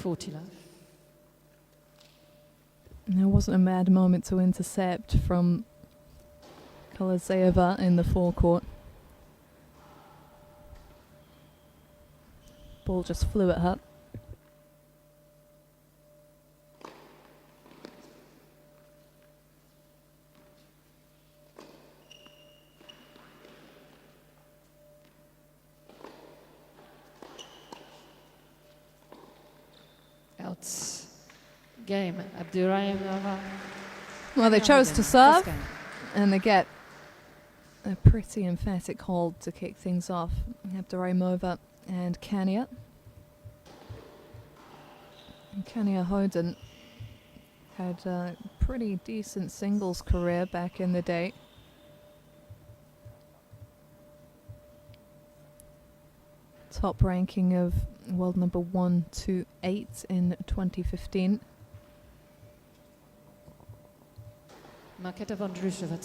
40 love. There wasn't a mad moment to intercept from Kolodziejova in the forecourt. Ball just flew at her. Game, Abduraimova. Well, they chose to serve, and they get a pretty emphatic hold to kick things off. Abduraimova and Kania. And Kania-Chodun had a pretty decent singles career back in the day. Top ranking of world number 128 in 2015. Marketa Vondrousova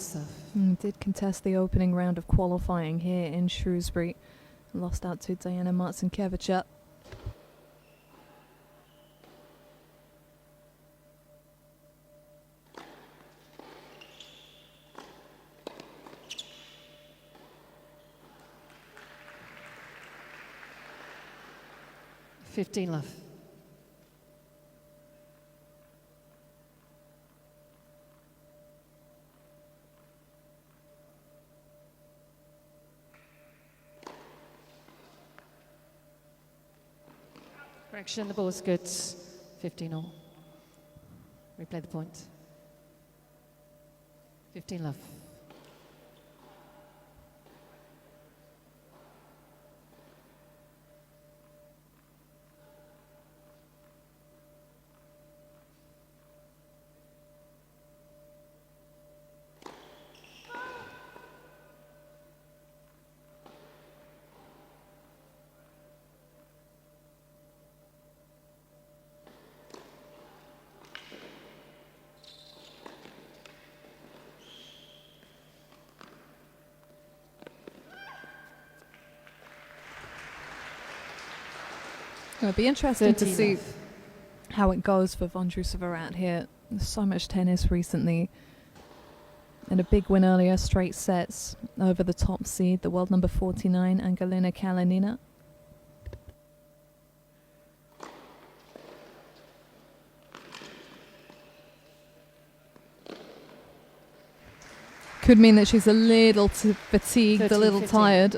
did contest the opening round of qualifying here in Shrewsbury. Lost out to Diana Marcinkiewicz. $15 love. Correction, the ball's good. 15 all. Replay the point. 15 love. It'll be interesting to see how it goes for Vondrousova out here. There's so much tennis recently. And a big win earlier, straight sets over the top seed, the world number 49, Angelina Kalinina. Could mean that she's a little too fatigued, a little 15. tired.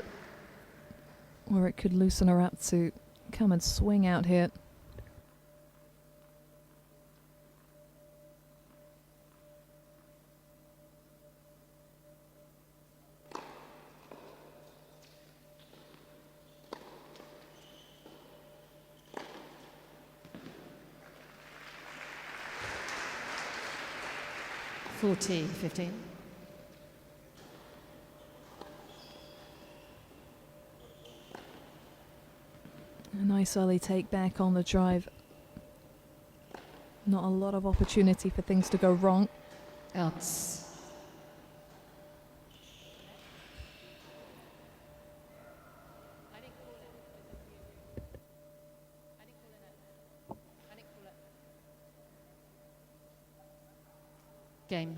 Or it could loosen her up to come and swing out here. $40-15. A nice early take back on the drive. Not a lot of opportunity for things to go wrong. Outs. Game.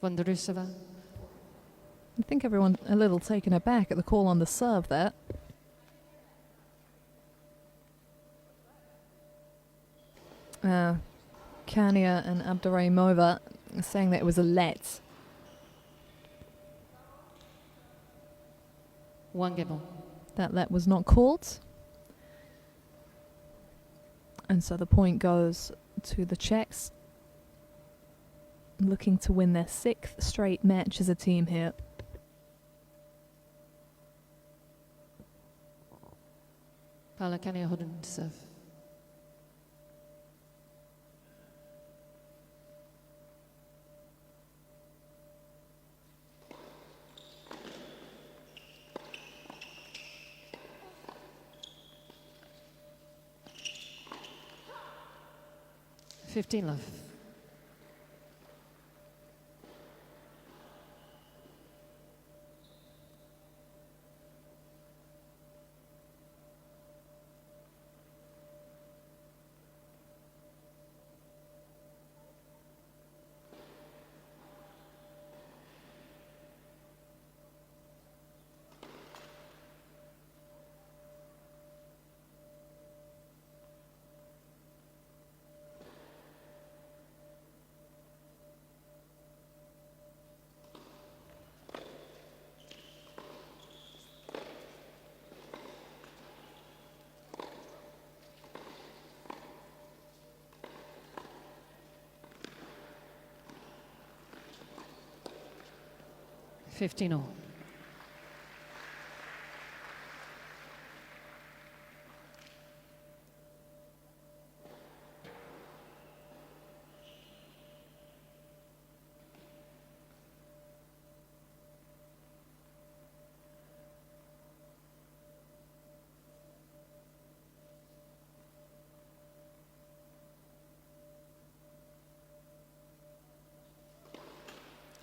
Vondrousova. I think everyone a little taken aback at the call on the serve there. Kania and Abduraimova saying that it was a let. One game on. That let was not called. And so the point goes to the Czechs, looking to win their 6th straight match as a team here. Paula Kania-Chodun to serve. $15 love. 15 all.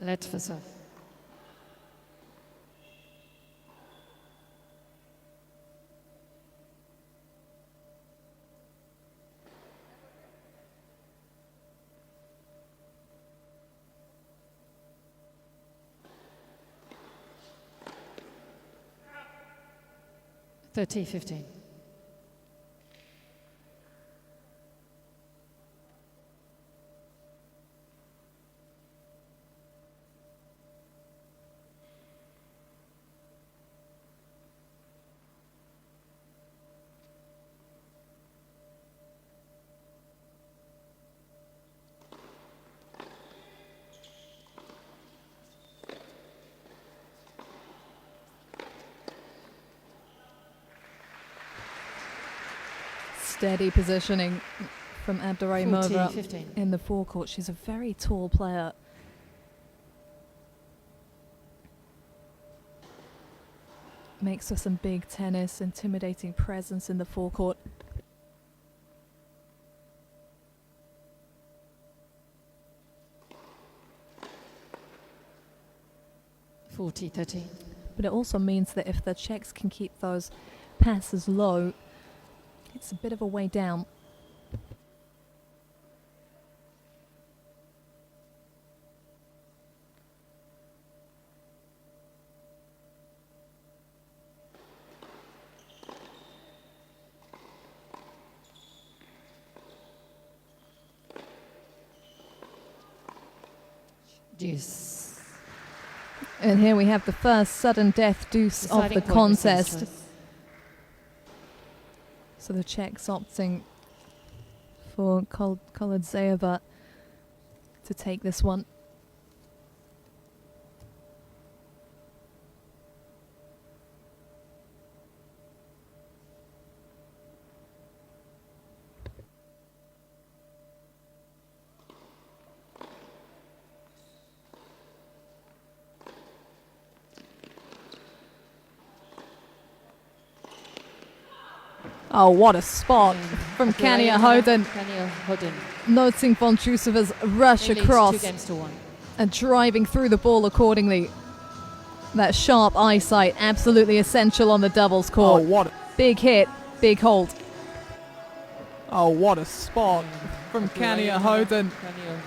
Let for serve. Thirty 15. Steady positioning from Abduraimova 15. in the forecourt. She's a very tall player. Makes for some big tennis, intimidating presence in the forecourt. Forty 13. But it also means that if the Czechs can keep those passes low, it's a bit of a way down. Deuce. And here we have the first sudden death deuce of Deciding the point for service contest. choice. So the Czechs opting for Kolodziejova to take this one. Oh, what a spot from Kania-Chodun, Kania-Chodun. noting Vondrousova's rush It leads across 2-1. and driving through the ball accordingly. That sharp eyesight, absolutely essential on the doubles court. Oh, what? Big hit, big hold. Oh, what a spot from Kania-Chodun. Kania.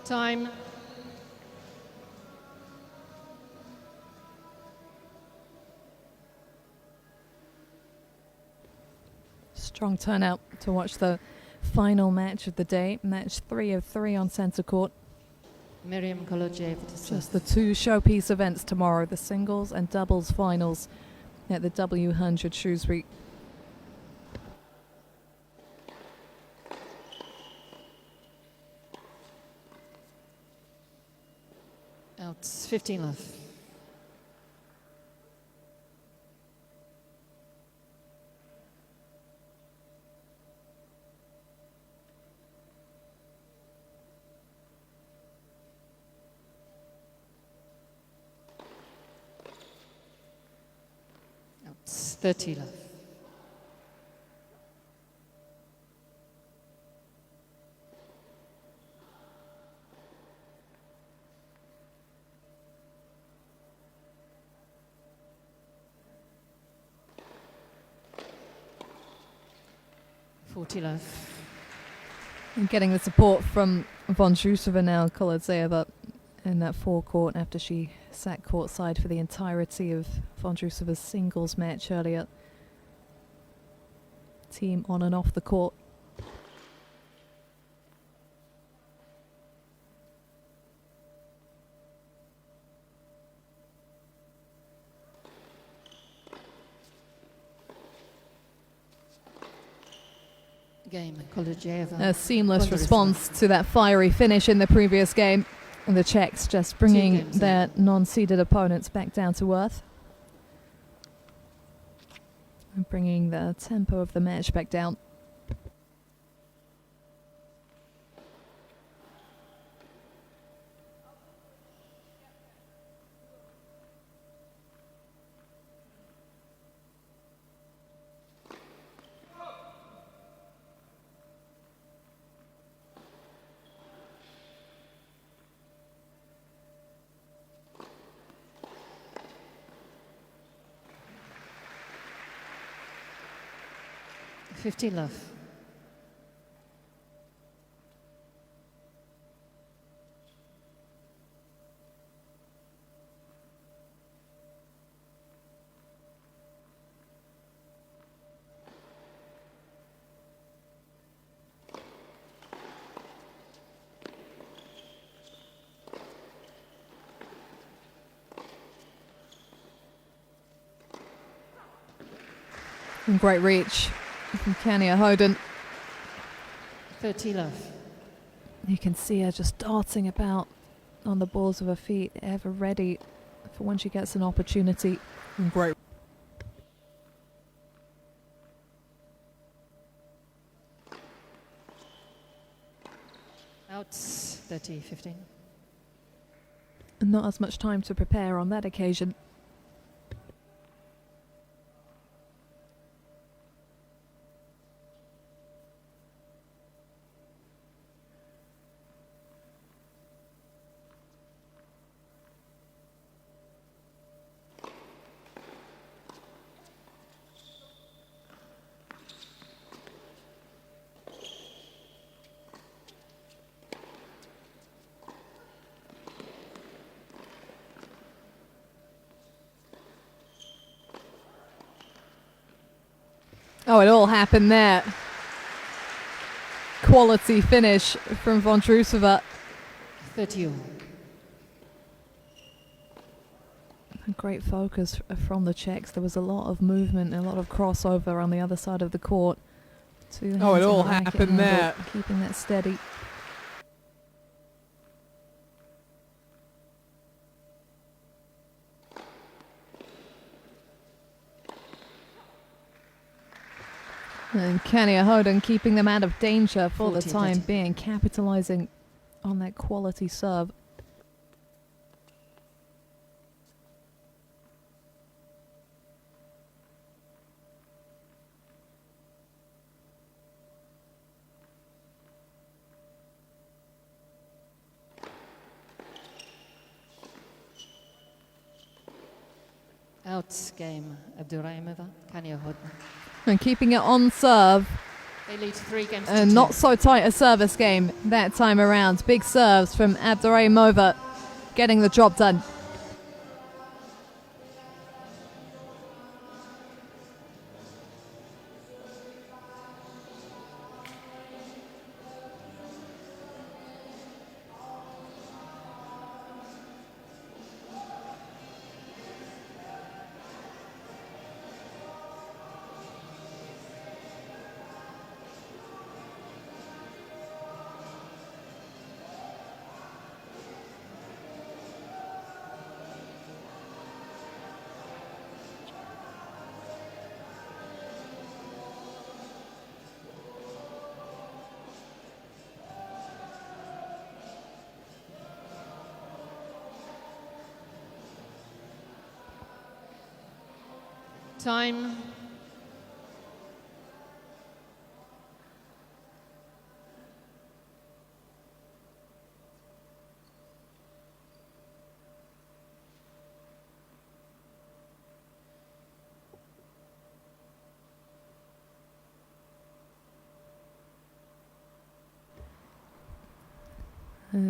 Time. Strong turnout to watch the final match of the day. Match 3 of 3 on centre court. Miriam Kolodziejova to serve. Just the two showpiece events tomorrow, the singles and doubles finals at the W100 Shrewsbury. Out 15 love. Out 30 love. 40 love. And getting the support from Vondrousova now, Kolodziejova, in that forecourt after she sat courtside for the entirety of Vondrousova's singles match earlier. Team on and off the court. Game, Kolodziejova. A seamless Vondrousova. response to that fiery finish in the previous game. And the Czechs just bringing games their non-seeded opponents back down to earth. And bringing the tempo of the match back down. Fifty love. And great reach from Kania-Chodun. 30 love. You can see her just darting about on the balls of her feet, ever ready for when she gets an opportunity. Great. Out 30-15. And not as much time to prepare on that occasion. Oh, it all happened there. Quality finish from Vondrousova. 30 all. Great focus from the Czechs. There was a lot of movement and a lot of crossover on the other side of the court. Oh, it all happened there. Keeping that steady. And Kania-Chodun keeping them out of danger for the 40, time 30. being, capitalizing on that quality serve. Out game, Abduraimova, Kania-Chodun. And keeping it on serve. They lead 3 games to And 2. not so tight a service game that time around. Big serves from Abduraimova, getting the job done. Time.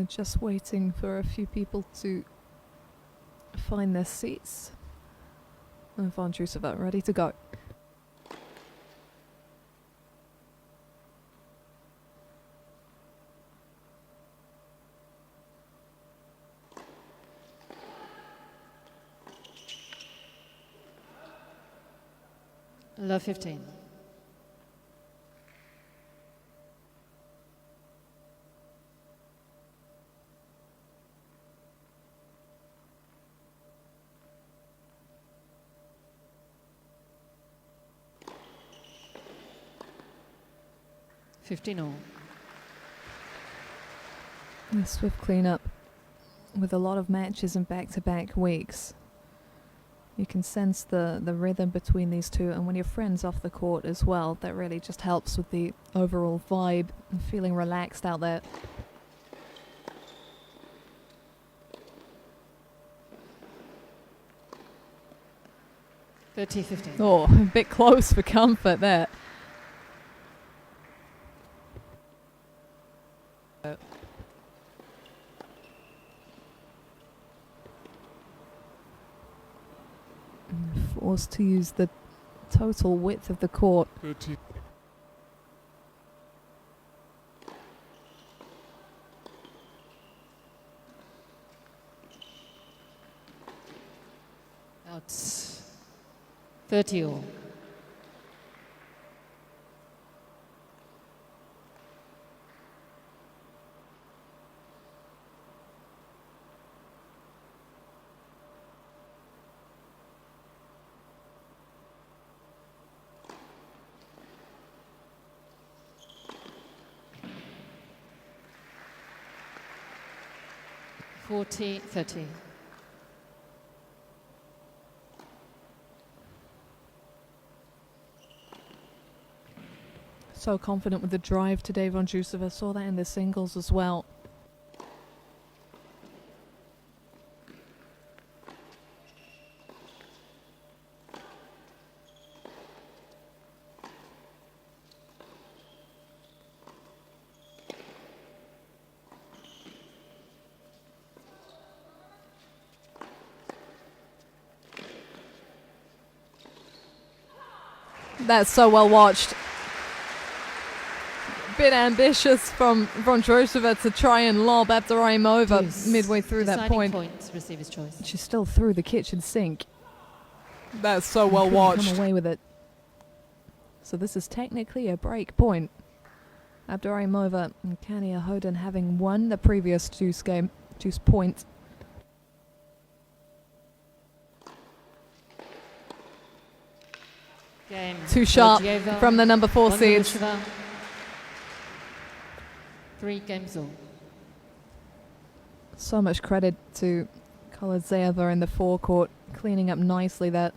Just waiting for a few people to find their seats. And Vondrousova ready to go. Love 15. All. A swift cleanup with a lot of matches in back-to-back weeks. You can sense the rhythm between these two, and when you're friends off the court as well, that really just helps with the overall vibe and feeling relaxed out there. Oh, a bit close for comfort there. Forced to use the total width of the court. 30. Out. 30 all. (40-30). So confident with the drive today, Vondrousova. Saw that in the singles as well. That's so well watched. Bit ambitious from Vondrousova to try and lob Abduraimova midway through that point. Receiver's choice. She's still through the kitchen sink. That's so well watched. Come away with it. So this is technically a break point. Abduraimova and Kania-Chodun having won the previous juice point. Game. Too sharp Kolodziejova, from the number 4 seed. 3 games all. So much credit to Kolodziejova in the forecourt, cleaning up nicely that.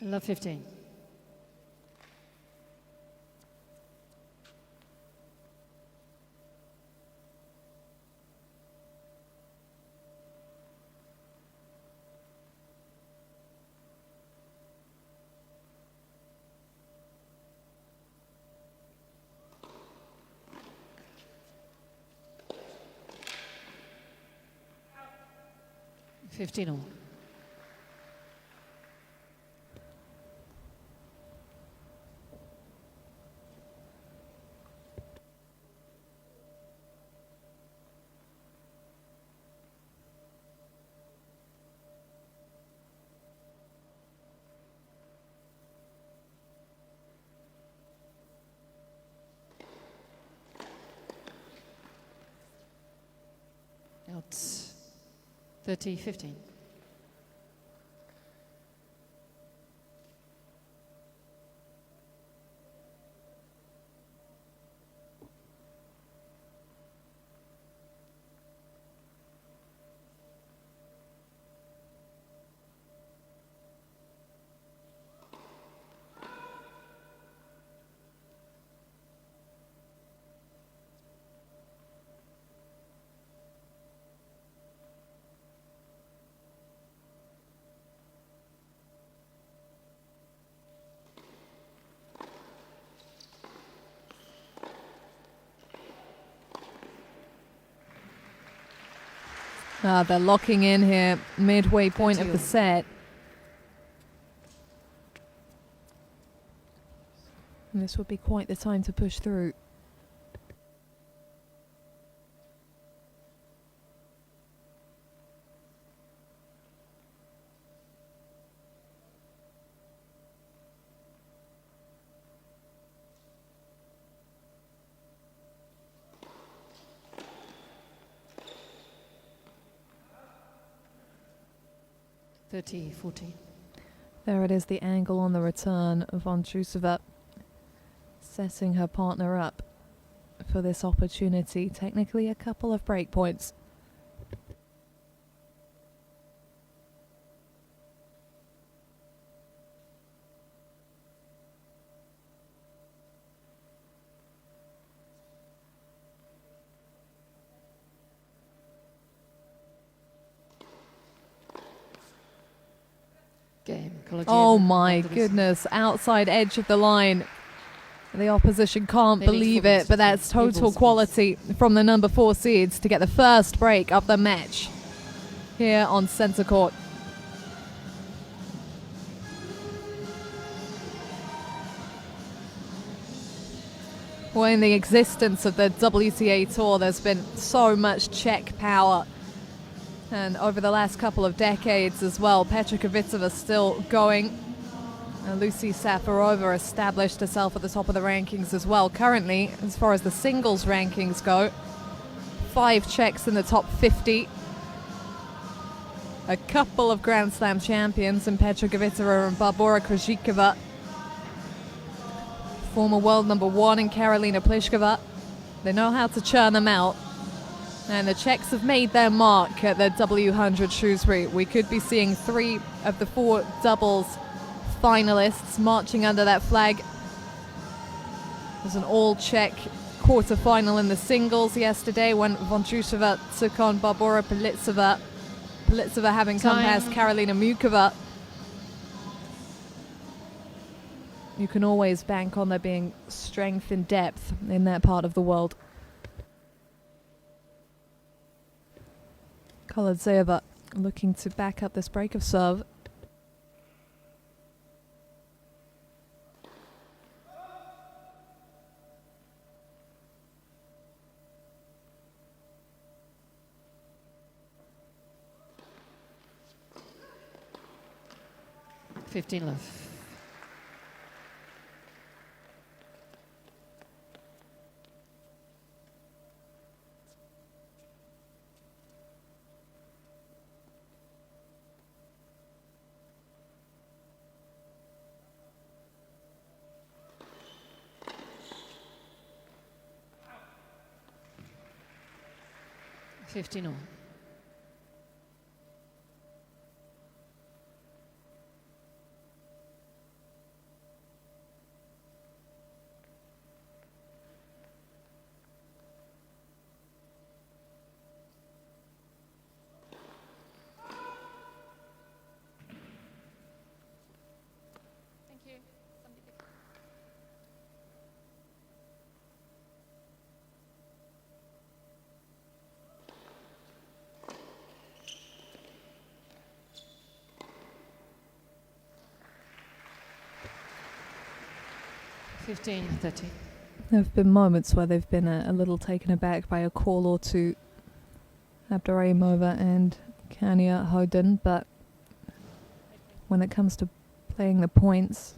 Love 15. All. Out 30-15. They're locking in here, midway point of the set. And this would be quite the time to push through. There it is, the angle on the return of Vondrousova setting her partner up for this opportunity. Technically a couple of break points. Game. Oh my goodness, outside edge of the line. The opposition can't believe it, but that's total quality from the number 4 seeds to get the first break of the match here on centre court. Well, in the existence of the WTA Tour, there's been so much Czech power. And over the last couple of decades as well, Petra Kvitova still going. And Lucy Safarova established herself at the top of the rankings as well. Currently, as far as the singles rankings go, 5 Czechs in the top 50. A couple of Grand Slam champions in Petra Kvitova and Barbora Krejcikova. Former world number 1 in Karolina Pliskova. They know how to churn them out. And the Czechs have made their mark at the W100 Shrewsbury. We could be seeing 3 of the 4 doubles finalists marching under that flag. There's an all-Czech quarter-final in the singles yesterday when Vondrousova took on Barbora Politsova. Politsova having come past Karolina Mukova. You can always bank on there being strength and depth in that part of the world. Kolodziejova looking to back up this break of serve. $15 love. $15 all. $15-30. There have been moments where they've been a little taken aback by a call or two, Abduraimova and Kania-Chodun, but when it comes to playing the points,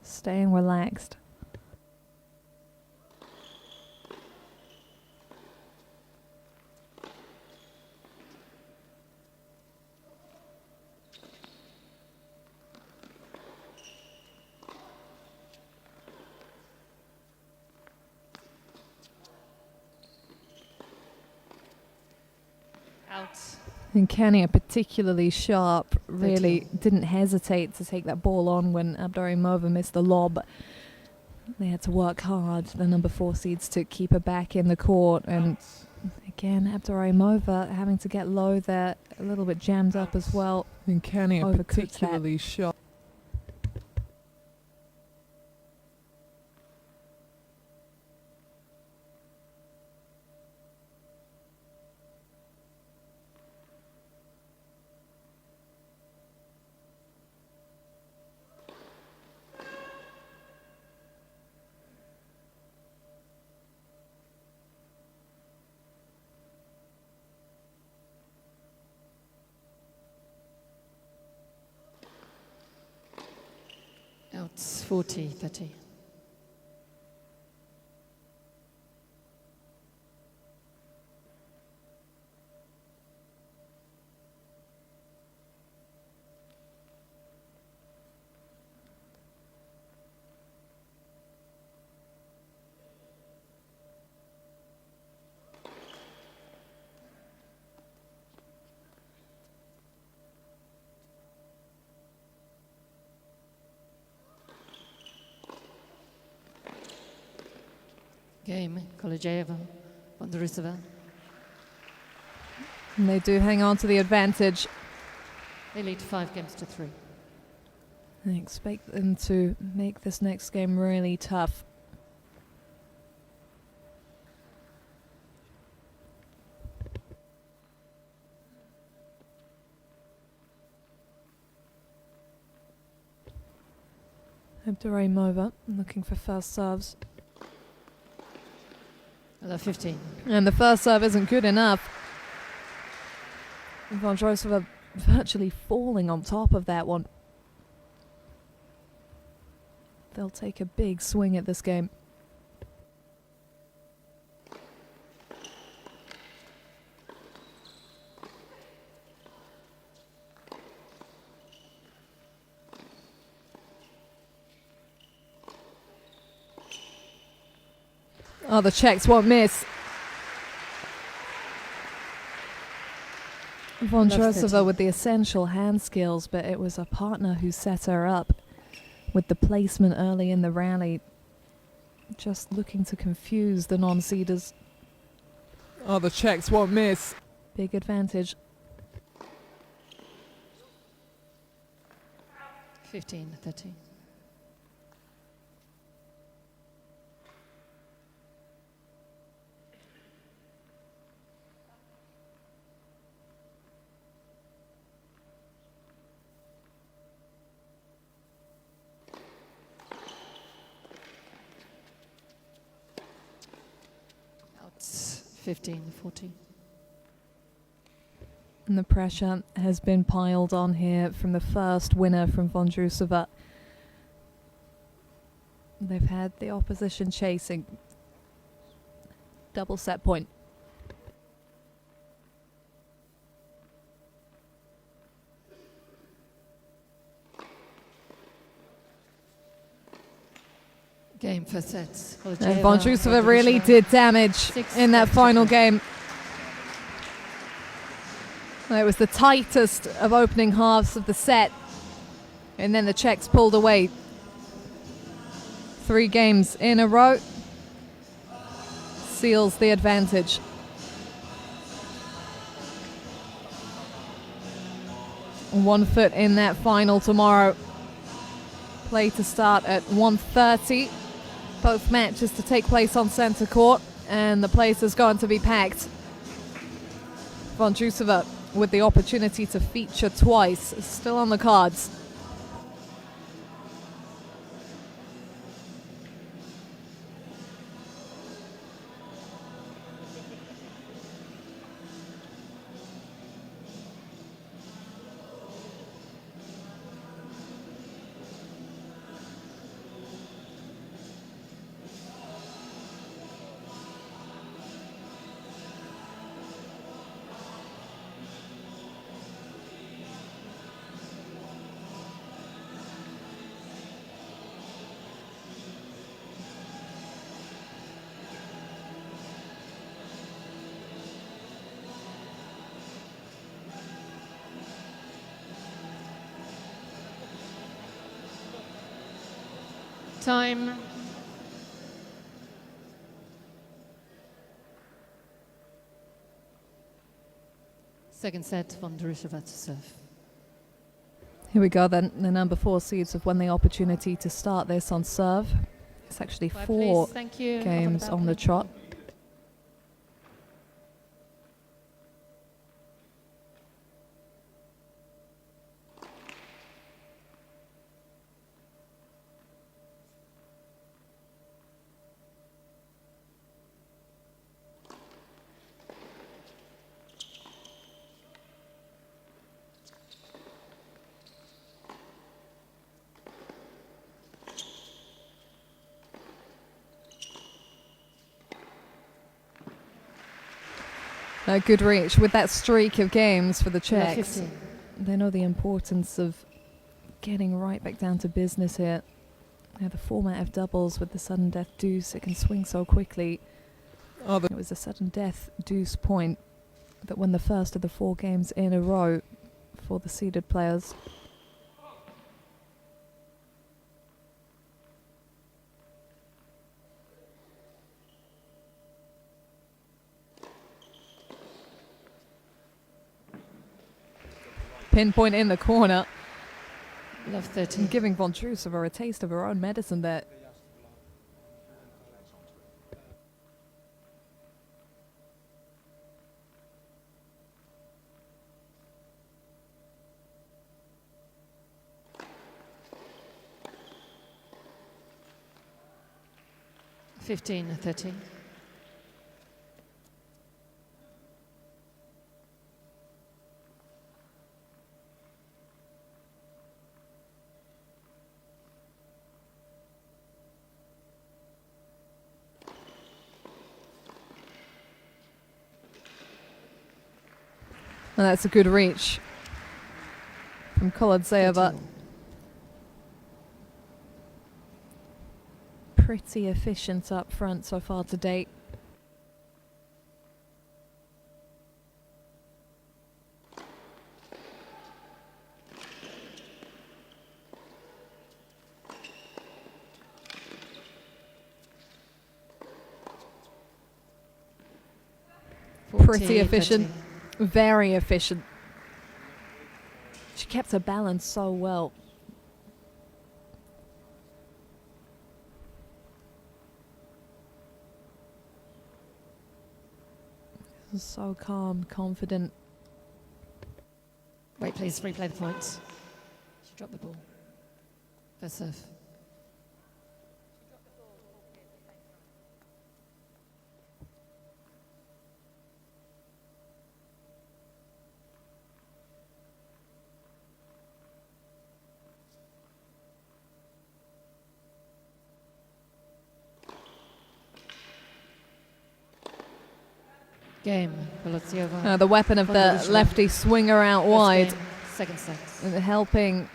staying relaxed. Out. And Kania, particularly sharp, really didn't hesitate to take that ball on when Abduraimova missed the lob. They had to work hard, the number 4 seeds, to keep her back in the court. And again, Abduraimova having to get low there, a little bit jammed up as well. And Kania particularly sharp. That's 40-30. Game, Kolodziejova, Vondrousova. And they do hang on to the advantage. They lead 5-3. I expect them to make this next game really tough. Abduraimova looking for first serves. 15. And the first serve isn't good enough. Vondrousova virtually falling on top of that one. They'll take a big swing at this game. Oh, the Czechs won't miss. Vondrousova with the essential hand skills, but it was a partner who set her up with the placement early in the rally. Just looking to confuse the non-seeders. Oh, the Czechs won't miss. Big advantage. 15-30. It's 15-40. And the pressure has been piled on here from the first winner from Vondrousova. They've had the opposition chasing. Double set point. Game for sets. And Vondrousova really did damage in that final game. It was the tightest of opening halves of the set. And then the Czechs pulled away. 3 games in a row. Seals the advantage. One foot in that final tomorrow. Play to start at 1:30. Both matches to take place on centre court. And the place is going to be packed. Vondrousova with the opportunity to feature twice, still on the cards. Time. Second set, Vondrousova to serve. Here we go then. The number 4 seeds have won the opportunity to start this on serve. It's actually 4 games on the trot. A good reach with that streak of games for the Love Czechs. 15. They know the importance of getting right back down to business here. The format of doubles with the sudden death deuce, it can swing so quickly. It was a sudden death deuce point that won the first of the 4 games in a row for the seeded players. Pinpoint in the corner. Love 13. Giving Vondrousova a taste of her own medicine there. Fifteen, 13. And that's a good reach from Kolodziejova. 13. Pretty efficient up front so far to date. Pretty efficient. 13. Very efficient. She kept her balance so well. So calm, confident. Wait, please, replay the points. She dropped the ball. First serve. Game. Kolodziejova. The weapon of the Vondrousova. lefty swinger out First wide, game, second set. and helping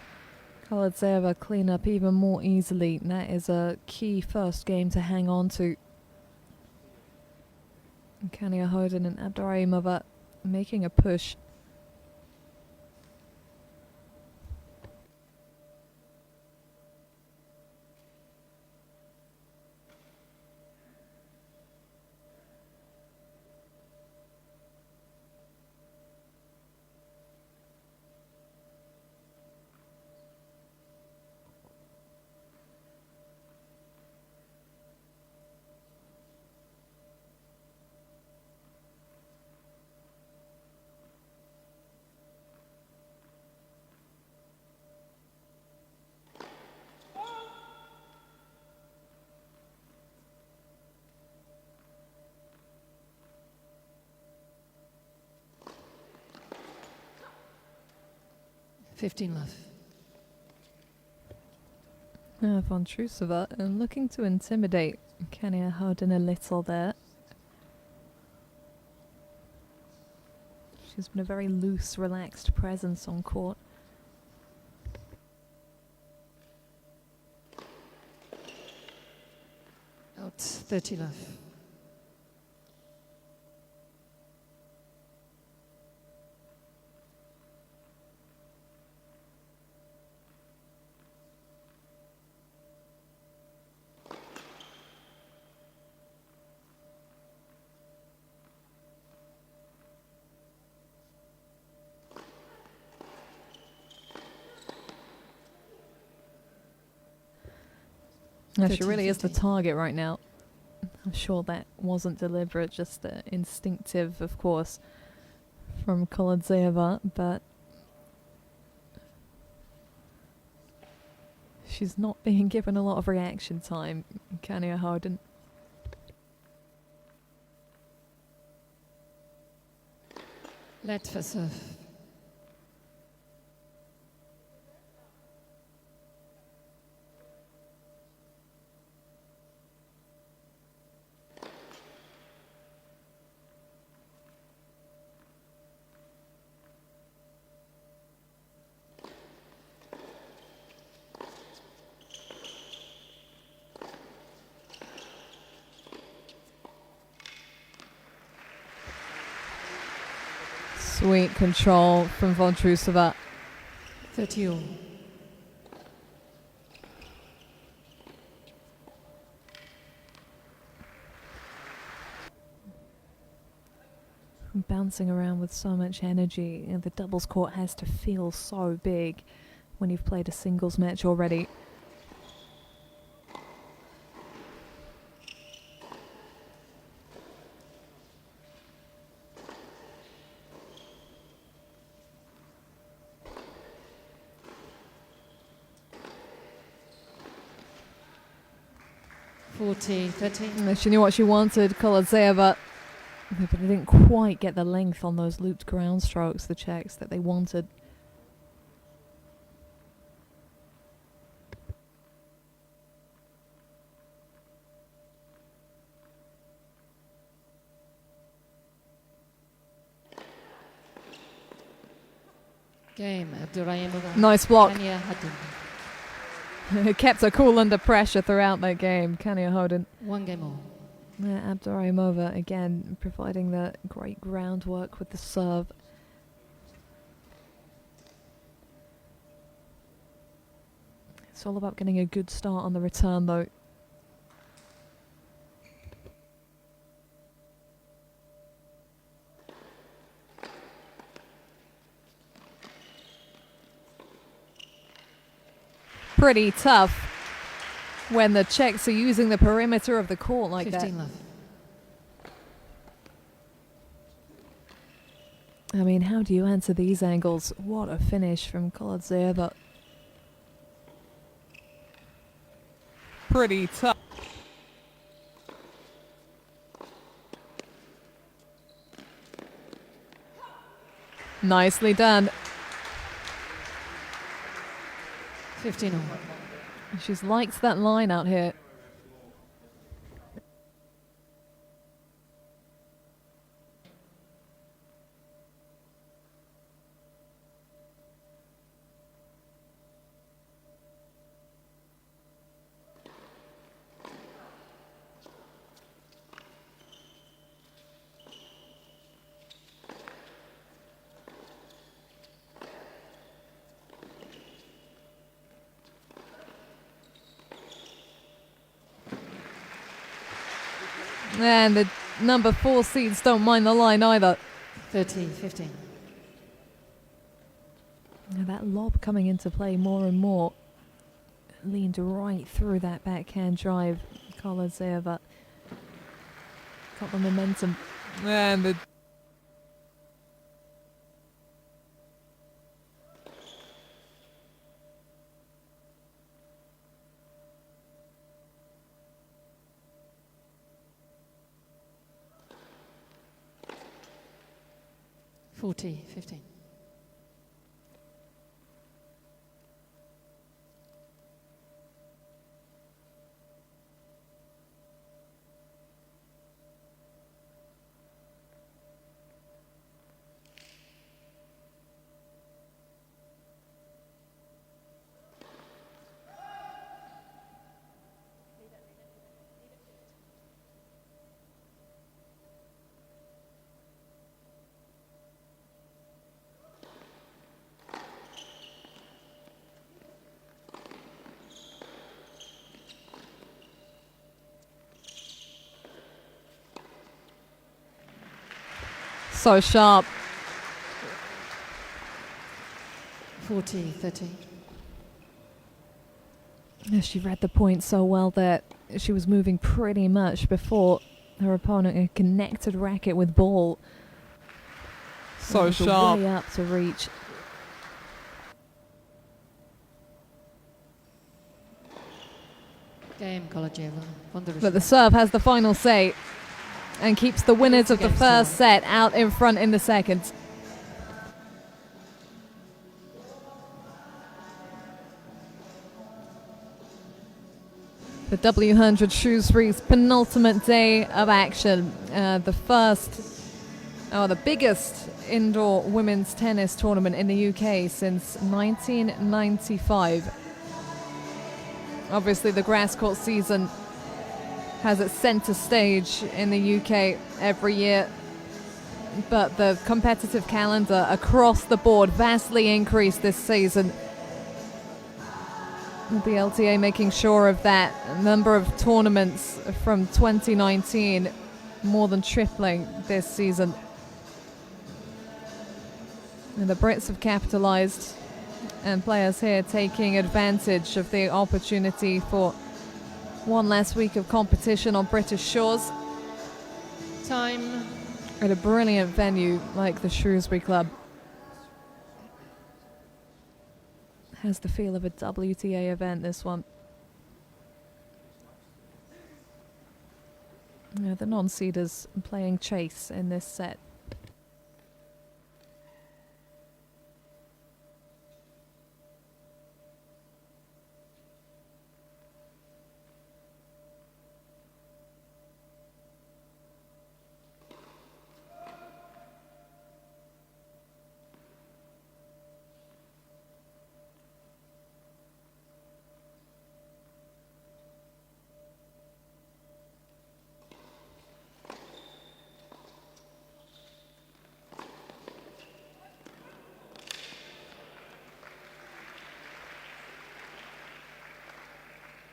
Kolodziejova clean up even more easily. And that is a key first game to hang on to. Kania-Chodun and Abduraimova making a push. Fifteen love. Vondrousova and looking to intimidate Kania-Chodun a little there. She's been a very loose, relaxed presence on court. Out 30 love. No, she really is the 13-15. target right now. I'm sure that wasn't deliberate, just instinctive, of course, from Kolodziejova, but she's not being given a lot of reaction time, Kania-Chodun. Let for serve. Sweet control from Vondrousova. 30 all. Bouncing around with so much energy, and the doubles court has to feel so big when you've played a singles match already. She knew what she wanted, Kolodziejova, but they didn't quite get the length on those looped ground strokes, the Czechs, that they wanted. Game, Abduraimova. Nice block. Kania-Chodun. It kept her cool under pressure throughout that game. Kania-Chodun. 1 game all. Yeah, Abduraimova again providing the great groundwork with the serve. It's all about getting a good start on the return though. Pretty tough when the Czechs are using the perimeter of the court like 15 that. love. I mean, how do you answer these angles? What a finish from Kolodziejova. Pretty tough. Nicely done. 15 all. She's liked that line out here. And the number 4 seeds don't mind the line either. 15. Now that lob coming into play more and more. Leaned right through that backhand drive. Kolodziejova got the momentum. And the 15. So sharp. 30. Yeah, she read the point so well that she was moving pretty much before her opponent a connected racket with ball. so sharp. Way up to reach. Game, Kolodziejova. Vondrousova. But the serve has the final say and keeps the winners of the first set out in front in the second. The W100 Shrewsbury's penultimate day of action. The biggest indoor women's tennis tournament in the UK since 1995. Obviously the grass court season has its centre stage in the UK every year. but the competitive calendar across the board vastly increased this season. The LTA making sure of that. A number of tournaments from 2019 more than tripling this season. And the Brits have capitalized, and players here taking advantage of the opportunity for one last week of competition on British shores. Time. At a brilliant venue like the Shrewsbury Club. Has the feel of a WTA event, this one. Yeah, the non-seeders playing chase in this set.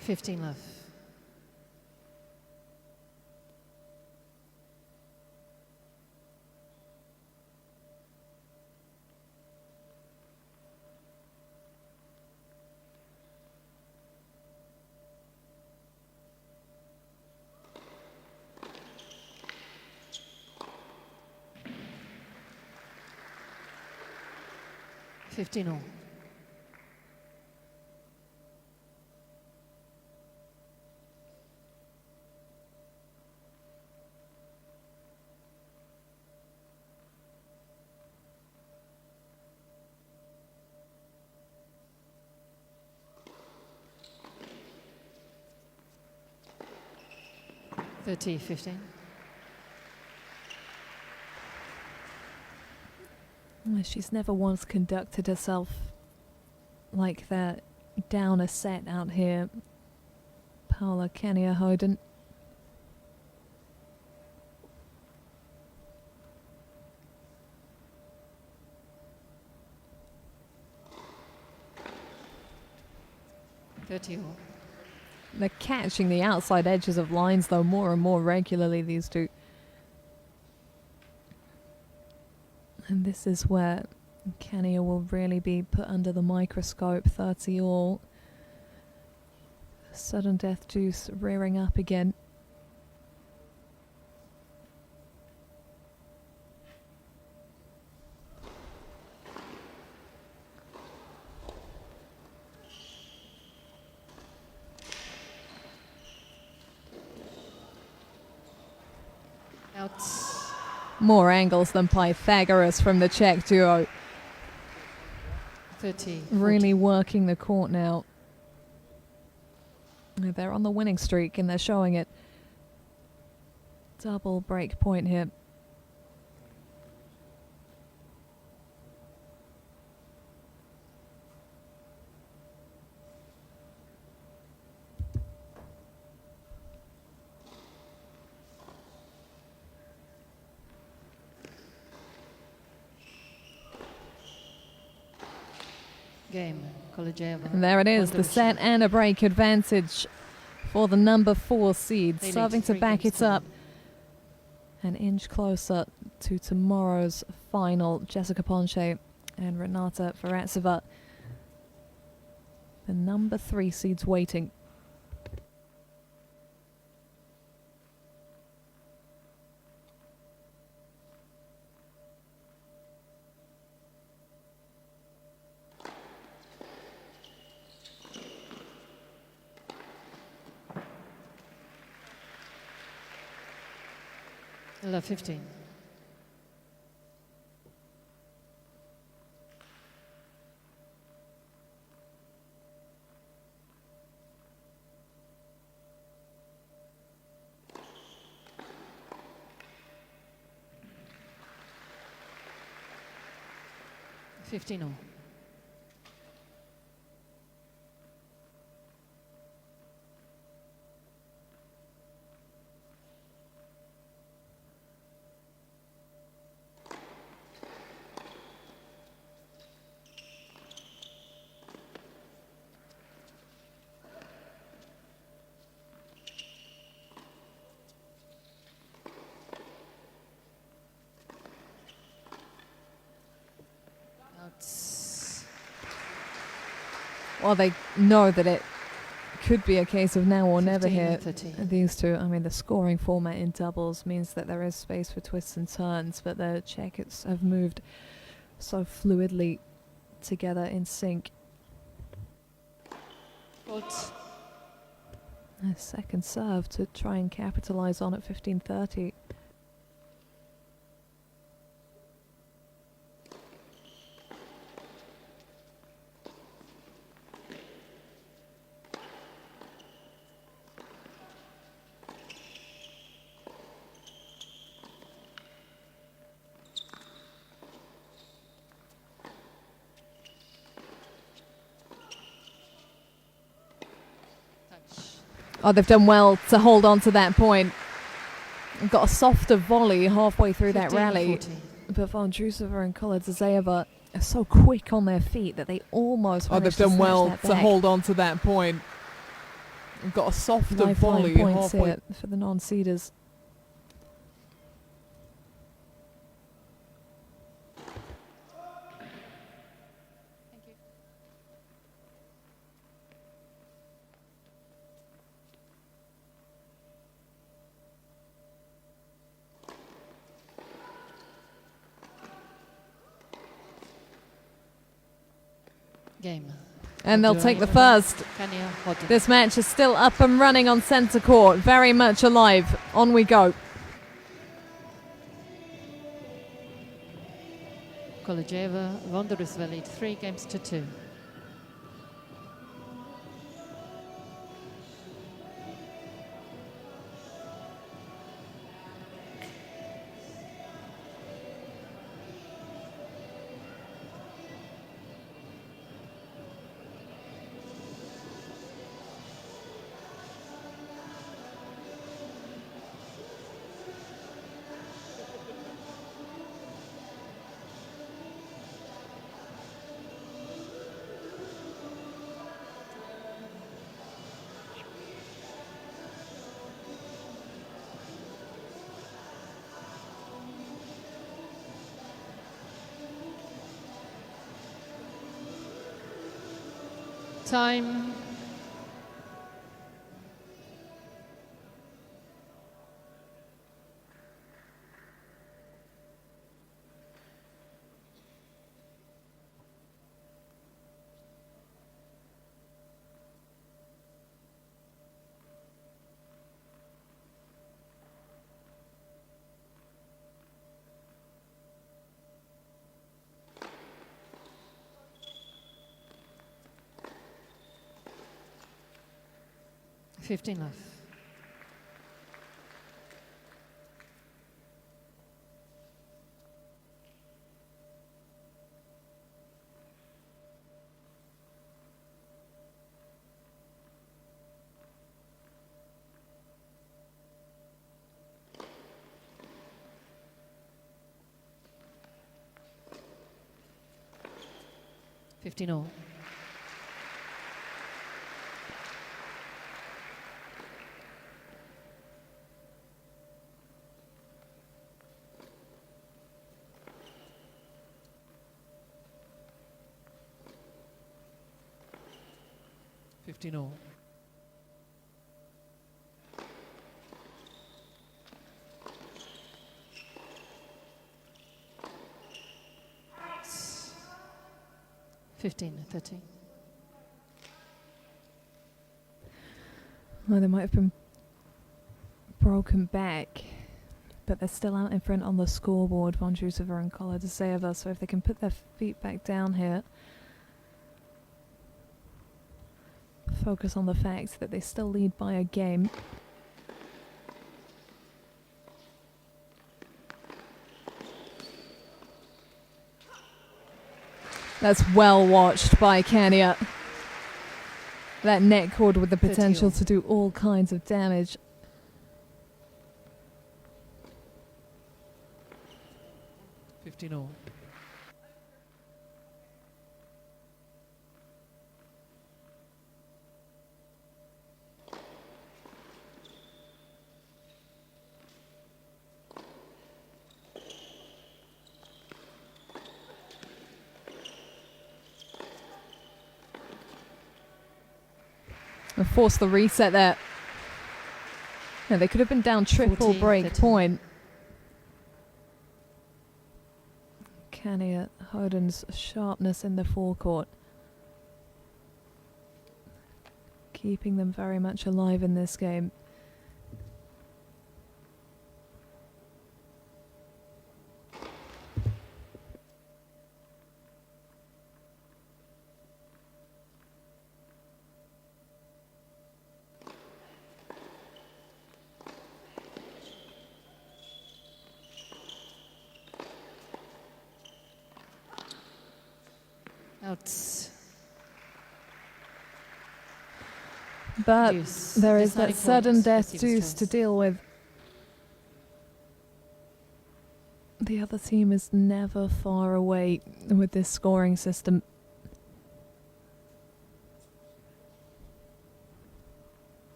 Fifteen love. Fifteen all. 30-15. She's never once conducted herself like that, down a set out here. Paula Kania-Chodun. They're catching the outside edges of lines, though, more and more regularly, these two. And this is where Kania will really be put under the microscope. 30 all. Sudden death juice rearing up again. Out. More angles than Pythagoras from the Czech duo. 30. Really working the court now. They're on the winning streak and they're showing it. Double break point here. Game. Kolodziejova. And there it is, the set and a break advantage for the number 4 seed, They lead serving to 3 back games it to up an inch closer to tomorrow's final. Jessica Ponce and Renata Vondrousova, the number 3 seeds waiting. Love 15. Fifteen all. Well, they know that it could be a case of now or never here. 15-13. These two, I mean, the scoring format in doubles means that there is space for twists and turns, but the Czechs have moved so fluidly together in sync. Fault. A second serve to try and capitalize on at 15-30. Oh, they've done well to hold on to that point. Got a softer volley halfway through that rally. 15-14. But Vondrousova and Kolodziejova are so quick on their feet that they almost Oh, they've managed to done snatch well that to back. hold on to that point. They've got a softer Lifeline volley points halfway. here for the non-seeders. Game. And they'll take the first. Kania-Chodun. This match is still up and running on centre court. Very much alive. On we go. Kolodziejova, Vondrousova lead 3-2. Time. Fifteen left. Fifteen all. Fifteen all. It's 15-13. Well, they might have been broken back, but they're still out in front on the scoreboard, Vondrousova and Kolodziejova, so if they can put their feet back down here, focus on the fact that they still lead by a game. That's well watched by Kania. That net cord with the potential to do all kinds of damage. Fifteen all. And force the reset there. Yeah, they could have been down triple 14, break 13. point. Kania-Chodun's sharpness in the forecourt, keeping them very much alive in this game. Out. But Deuce. there is that Deciding sudden point, death receiver's deuce to choice. deal with. The other team is never far away with this scoring system.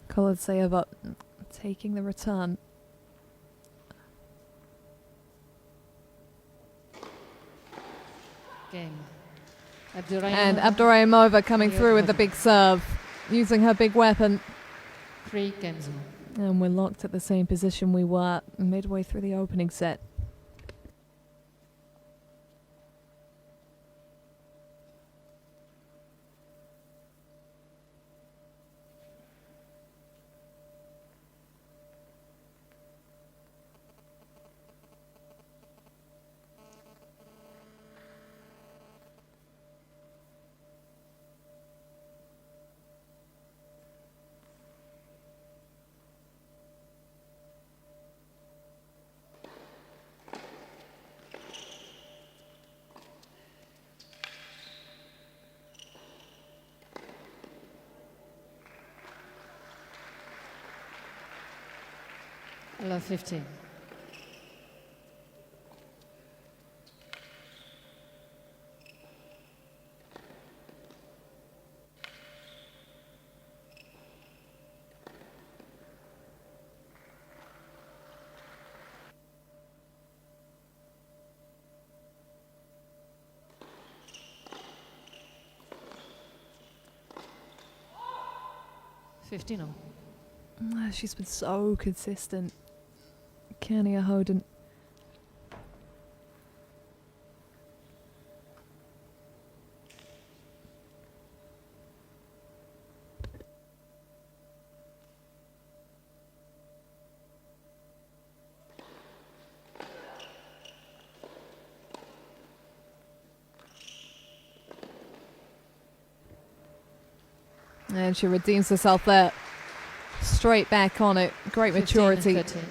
Kolodziejova taking the return. Game. And Abduraimova coming through with the big serve, using her big weapon. 3 games on. And we're locked at the same position we were midway through the opening set. Love 15. She's been so consistent. Kania-Chodun. And she redeems herself there. Straight back on it. Great 15 maturity. and 13.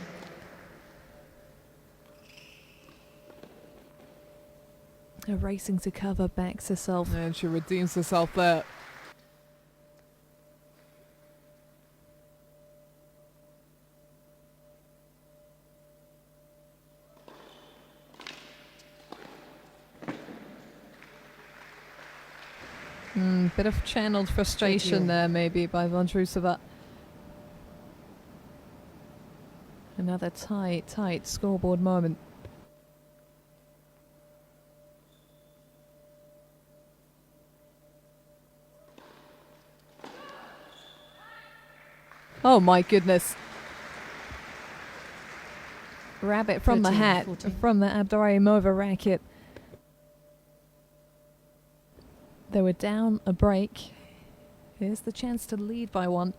Her racing to cover, backs herself. And she redeems herself there. Bit of channeled frustration there maybe by Vondrousova. Another tight scoreboard moment. Oh my goodness. Rabbit from the 13, hat, 14. from the Abduraimova racket. They were down a break. Here's the chance to lead by 1.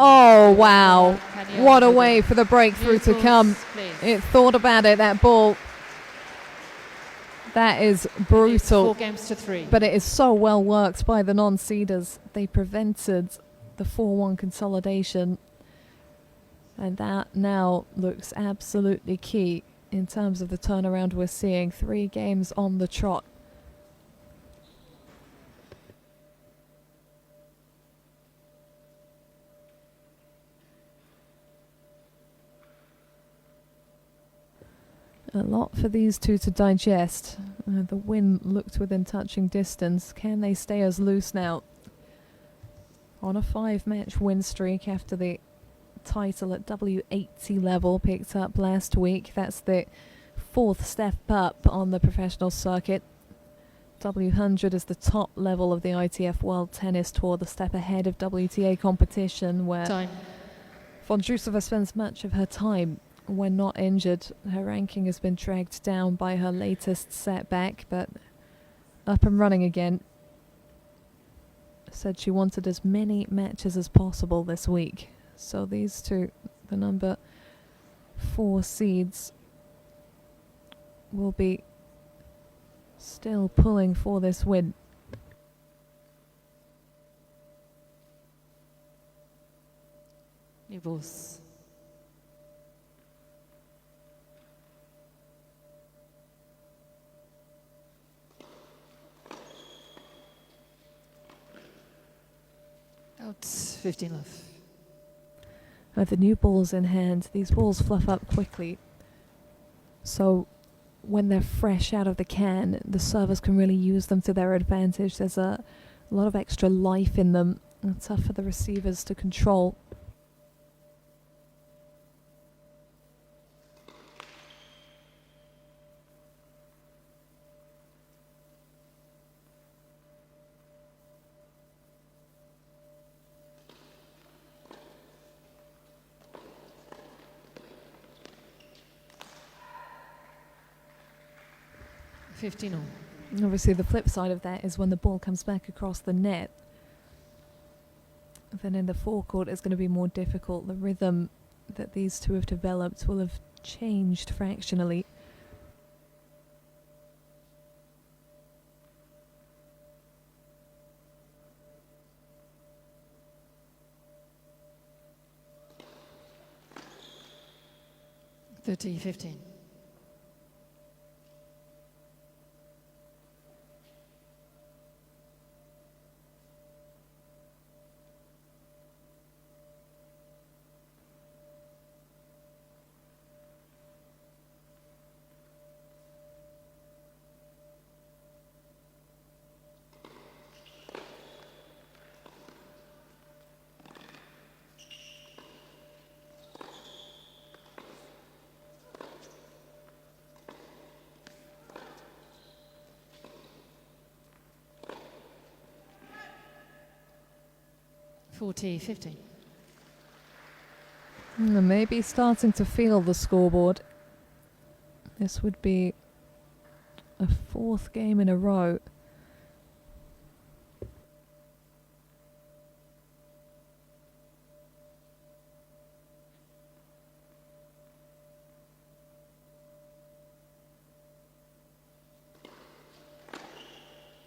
Oh, wow. What a way for the breakthrough to come. It thought about it, that ball. That is brutal. 4 games to 3. But it is so well worked by the non-seeders. They prevented the 4-1 consolidation. And that now looks absolutely key in terms of the turnaround we're seeing. 3 games on the trot. A lot for these two to digest. The win looked within touching distance. Can they stay as loose now? On a 5-match win streak after the title at W80 level picked up last week. That's the 4th step up on the professional circuit. W100 is the top level of the ITF World Tennis Tour, the step ahead of WTA competition, where Vondrousova spends much of her time when not injured. Her ranking has been dragged down by her latest setback, but up and running again. Said she wanted as many matches as possible this week. So these two, the number 4 seeds, will be still pulling for this win. New balls. Out 15 love. With the new balls in hand, these balls fluff up quickly. So when they're fresh out of the can, the servers can really use them to their advantage. There's a lot of extra life in them, and tough for the receivers to control. Obviously the flip side of that is when the ball comes back across the net, then in the forecourt it's going to be more difficult. The rhythm that these two have developed will have changed fractionally. $30-15. $40-15. Maybe starting to feel the scoreboard. This would be a 4th game in a row.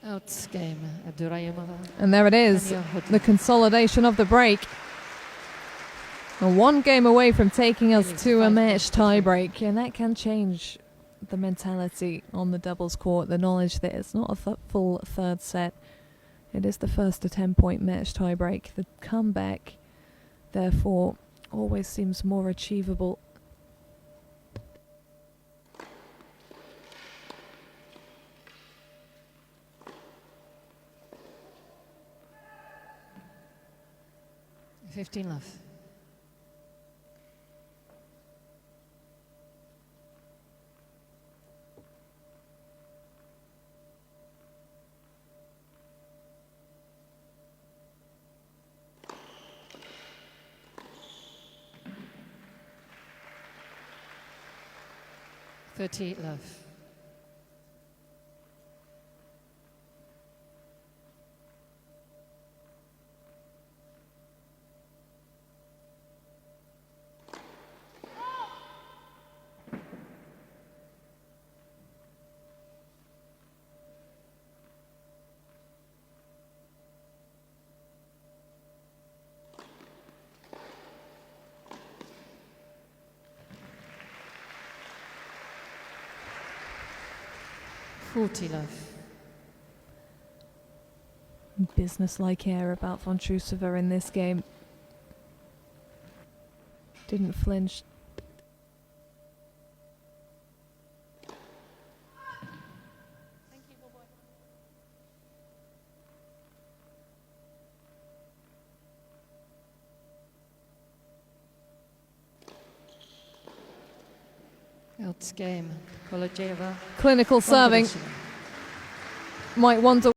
Out game, Abduraimova. And there it is, Kania-Chodun. the consolidation of the break. And 1 game away from taking us to a match tiebreak, and that can change the mentality on the doubles court, the knowledge that it's not a full 3rd set. It is the first to 10-point match tiebreak. The comeback, therefore, always seems more achievable. $15 love. $30 love. $40 love. Business-like air about Vondrousova in this game. Didn't flinch. Out game. Kolodziejova. Clinical serving. Vondrousova. Might wonder.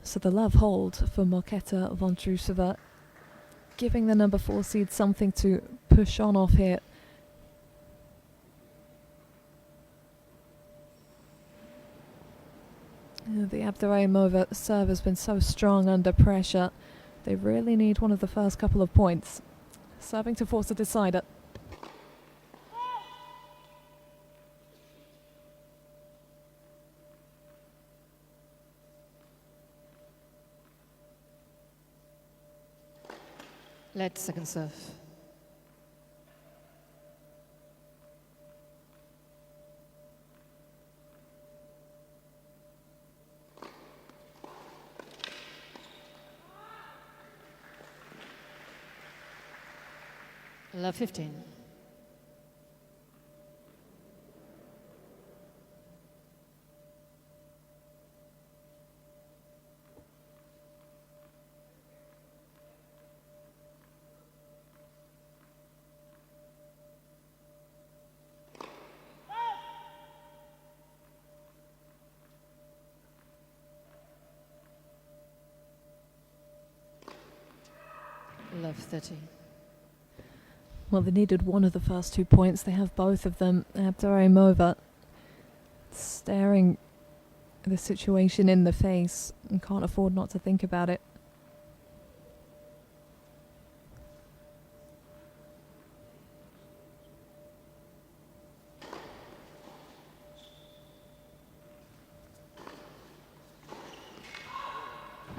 So the love hold for Marketa Vondrousova, giving the number 4 seed something to push on off here. The Abduraimova serve has been so strong under pressure. They really need one of the first couple of points. Serving to force a decider. Led second serve. Love 15. Love 30. Well, they needed one of the first 2 points. They have both of them. Abduraimova staring the situation in the face and can't afford not to think about it.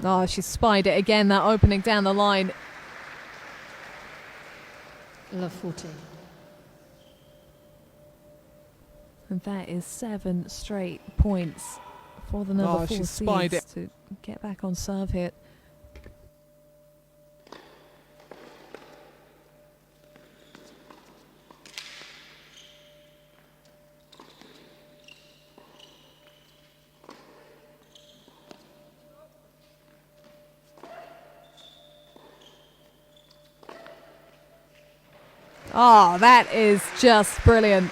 Oh, she spied it again, that opening down the line. Love 40. And that is 7 straight points for the number 4 seeds to get back on serve here. Oh, that is just brilliant.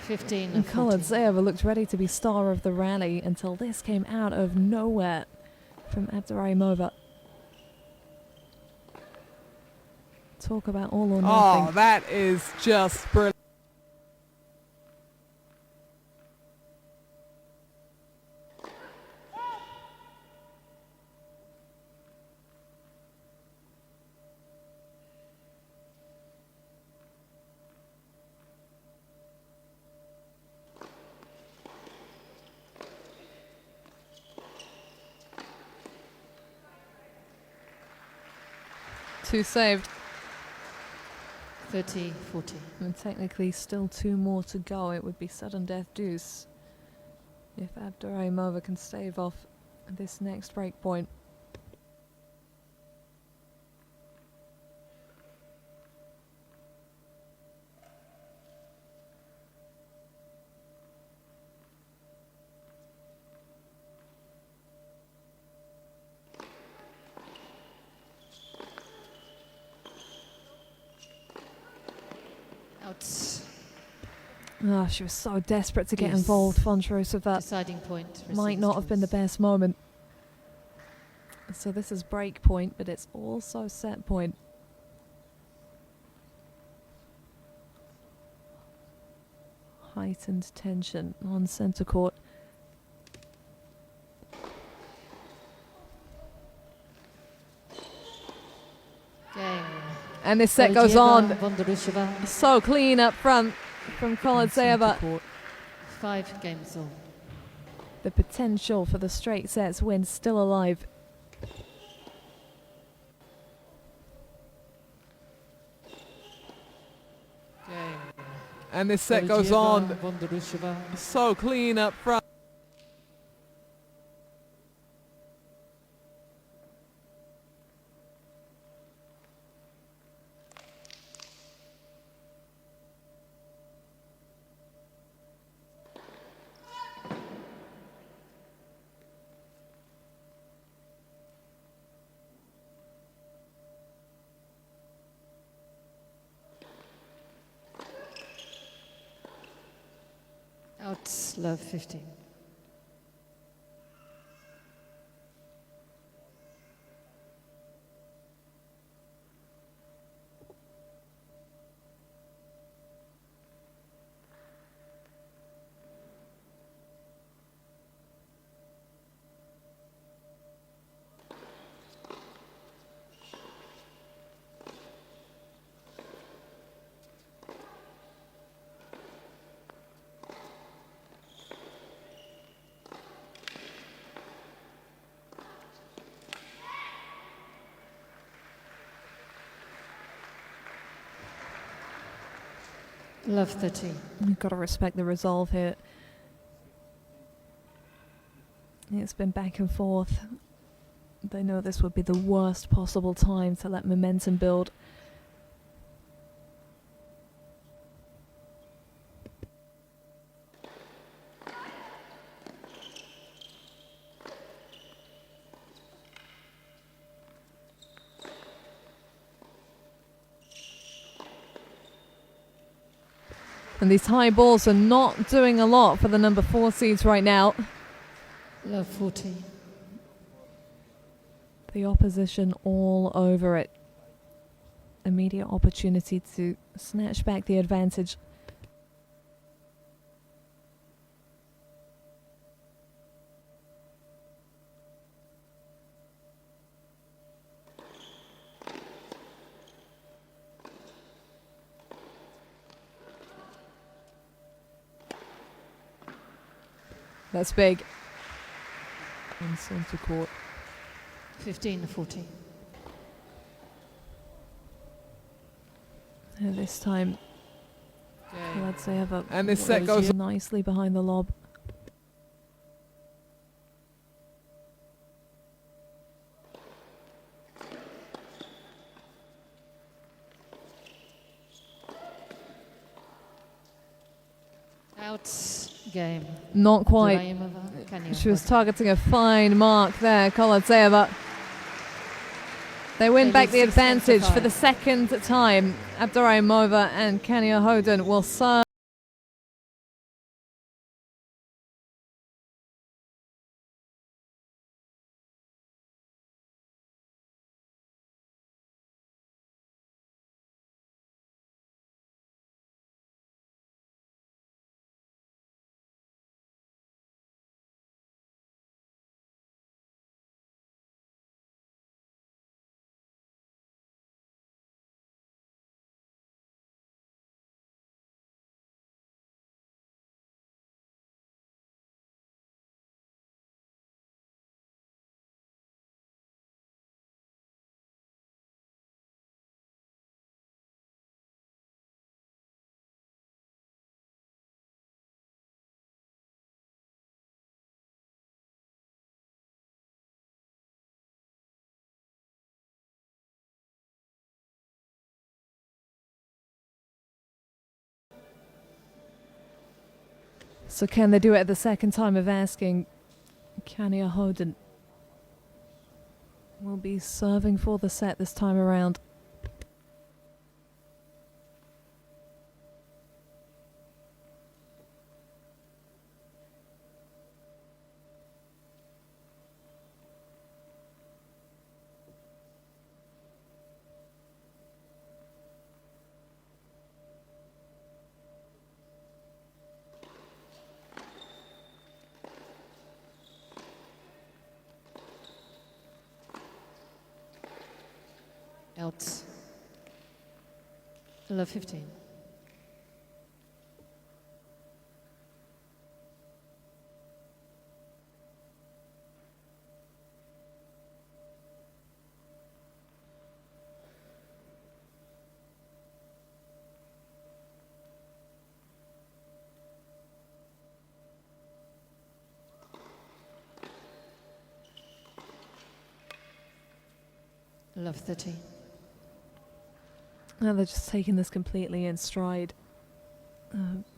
15 And Kolodziejova looked ready to be star of the rally until this came out of nowhere from Abduraimova. Talk about all or nothing. Oh, that is just brilliant. Two saved. 30, 40. And technically still 2 more to go. It would be sudden death deuce if Abduraimova can stave off this next break point. Oh, she was so desperate to get involved. Vondrousova Deciding point. might not have been the best moment. So this is break point, but it's also set point. Heightened tension on centre court. Game. And this set goes on. Vondrousova, So clean up front from Kolodziejova. 5 games all. The potential for the straight sets win still alive. And this set goes on. Vondrousova, So clean up front. out love 15. Love 13. You've got to respect the resolve here. It's been back and forth. They know this would be the worst possible time to let momentum build. And these high balls are not doing a lot for the number 4 seeds right now. Love 40. The opposition all over it. Immediate opportunity to snatch back the advantage. That's big. On centre court. 15-14. And this time, Kolodziejova And this set goes nicely behind the lob. Out game. Not quite. Abduraimova, Kania-Chodun. She was targeting a fine mark there, Kolodziejova. They win They back lose the 6 games to advantage for 5. the second time. Abduraimova and Kania-Chodun will serve. So can they do it at the second time of asking? Kania-Chodun will be serving for the set this time around. Out. Love 15. Love 30. Now they're just taking this completely in stride.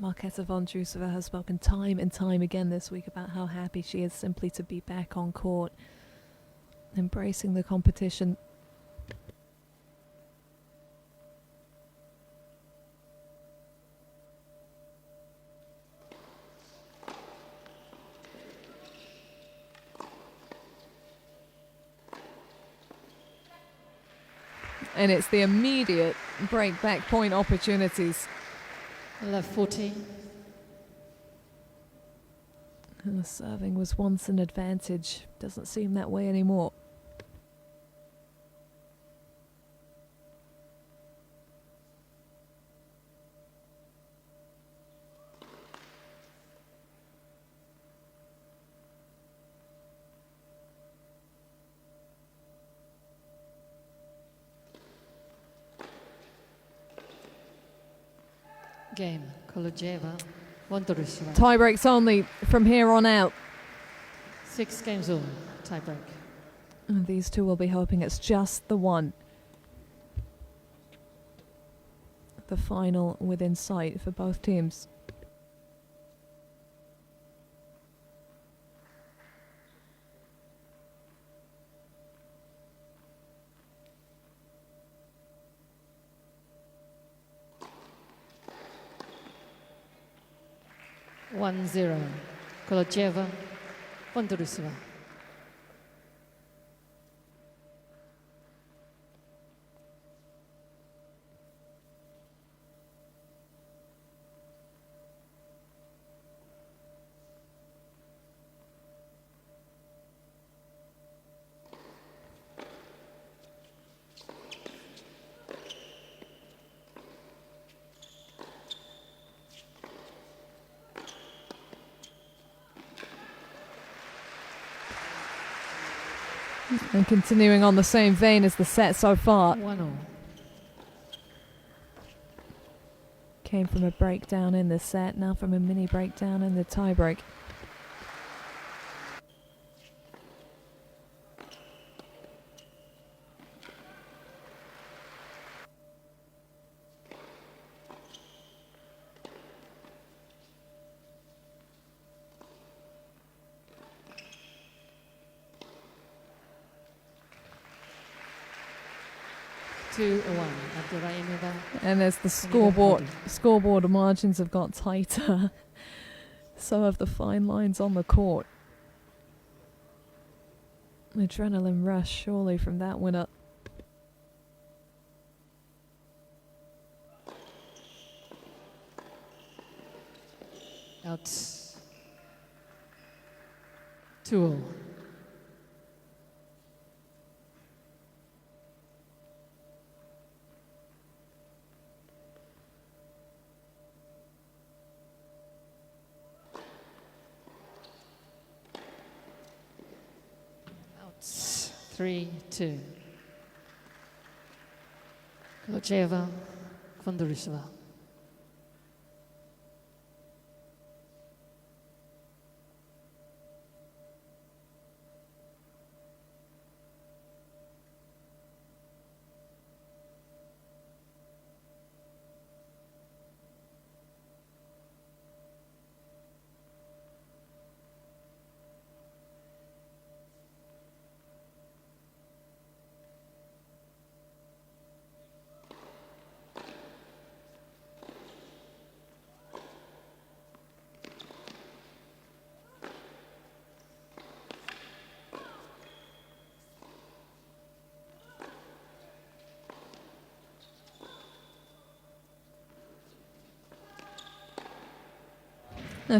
Marketa Vondrousova has spoken time and time again this week about how happy she is simply to be back on court, embracing the competition. And it's the immediate break back point opportunities. Love 40. And the serving was once an advantage. Doesn't seem that way anymore. Game. Kolodziejova, Vondrousova. Tie breaks only from here on out. 6 games all. Tie break. And these two will be hoping it's just the one. The final within sight for both teams. One zero. Kolodziejova, Vondrousova. And continuing on the same vein as the set so far. 1-0. Came from a breakdown in the set, now from a mini breakdown in the tie break. Abduraimova. And as the scoreboard margins have got tighter, so have the fine lines on the court. Adrenaline rush surely from that winner. Out. 2-0. Out. 3-2. Kolodziejova, Vondrousova.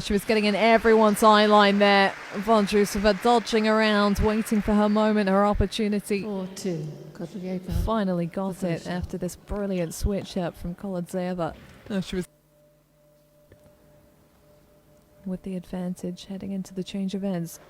She was getting in everyone's eye line there. Vondrousova dodging around, waiting for her moment, her opportunity. 4-2. Kolodziejova. Finally got it after this brilliant switch up from Kolodziejova. She was with the advantage heading into the change of ends.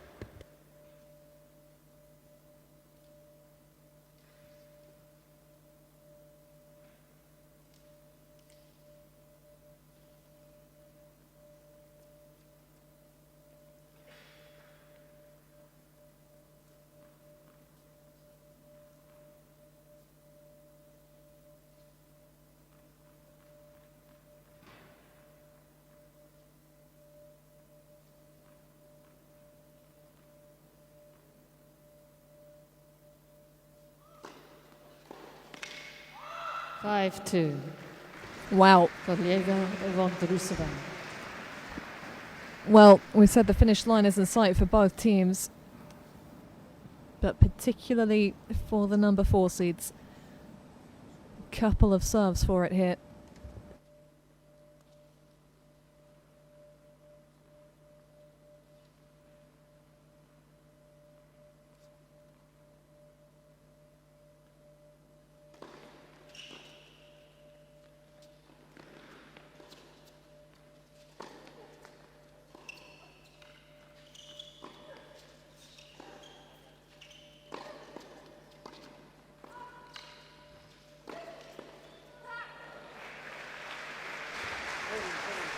Five, 2. Wow. Kolodziejova Vondrousova. Well, we said the finish line is in sight for both teams, but particularly for the number 4 seeds. Couple of serves for it here.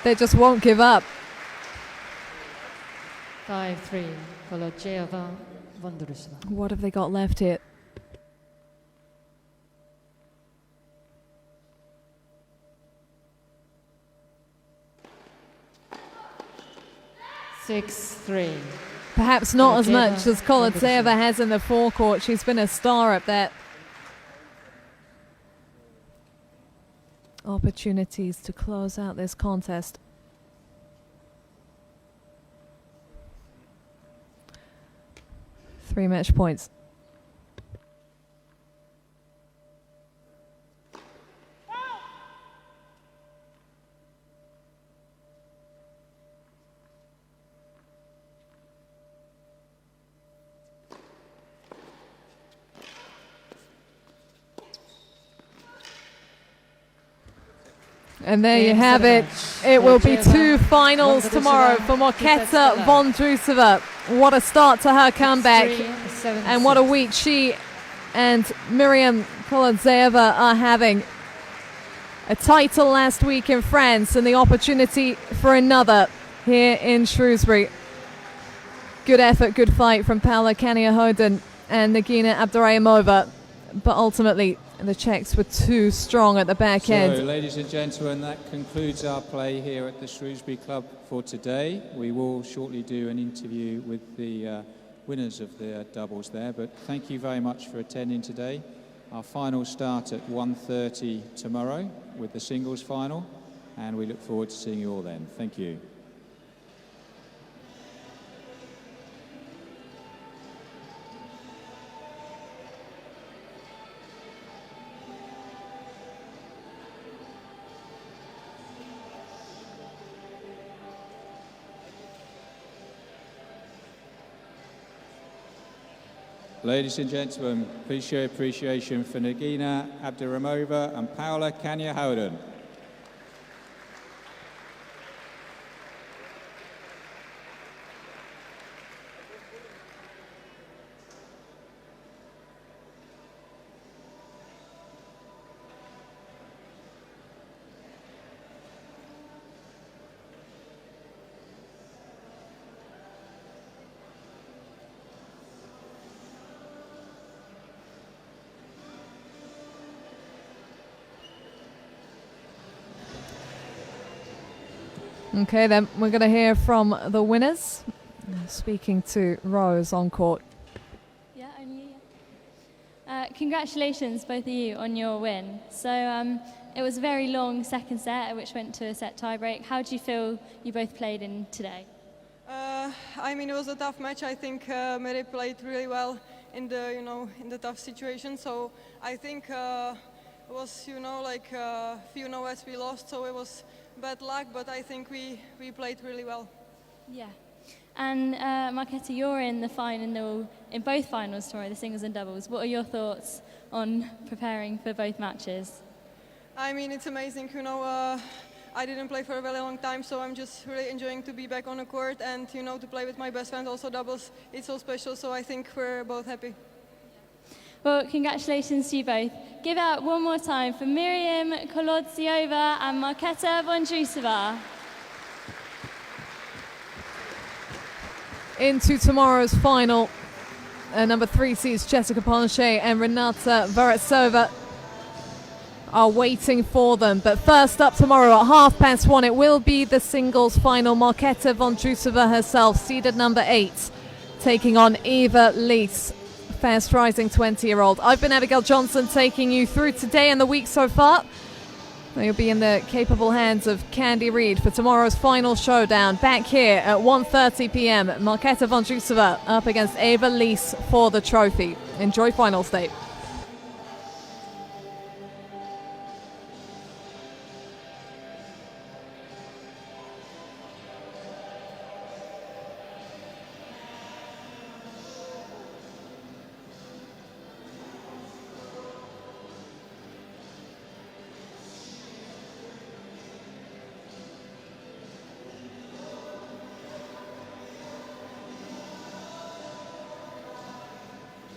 They just won't give up. 5-3. Kolodziejova Vondrousova. What have they got left here? Six, 3. Perhaps not as Kolodziejova much as Kolodziejova has in the forecourt. She's been a star up there. Opportunities to close out this contest. Three match points. And there you have it. It will be 2 finals tomorrow for Marketa Vondrousova. What a start to her comeback. And what a week she and Miriam Kolodziejova are having. A title last week in France and the opportunity for another here in Shrewsbury. Good effort, good fight from Paula Kania-Chodun and Nigina Abduraimova. But ultimately, the Czechs were too strong at the back end. So, ladies and gentlemen, that concludes our play here at the Shrewsbury Club for today. We will shortly do an interview with the winners of the doubles there, but thank you very much for attending today. Our final start at 1:30 tomorrow with the singles final, and we look forward to seeing you all then. Thank you. Ladies and gentlemen, please show appreciation for Nigina Abduraimova and Paula Kania-Chodun. Okay, then we're going to hear from the winners. Speaking to Rose on court. Yeah, I'm you. Congratulations, both of you, on your win. So it was a very long second set, which went to a set tiebreak. How do you feel you both played in today? I mean, it was a tough match. I think Miri played really well in the, in the tough situation. So I think it was, like a few noets we lost, so it was bad luck. But I think we played really well. Yeah. And Marketa, you're in the final, in both finals tomorrow, the singles and doubles. What are your thoughts on preparing for both matches? I mean, it's amazing. You know, I didn't play for a very long time, so I'm just really enjoying to be back on the court and, you know, to play with my best friend also doubles. It's so special, so I think we're both happy. Well, congratulations to you both. Give out one more time for Miriam, Kolodziejova and Marketa Vondrousova. Into tomorrow's final, number 3 seeds Jessica Ponche and Renata Vondrousova are waiting for them. But first up tomorrow at 1:30, it will be the singles final. Marketa Vondrousova herself, seeded number 8, taking on Eva Lees, fast rising 20-year-old. I've been Abigail Johnson, taking you through today and the week so far. You'll be in the capable hands of Candy Reid for tomorrow's final showdown. Back here at 1:30 p.m. Marketa Vondrousova up against Eva Lees for the trophy. Enjoy finals day.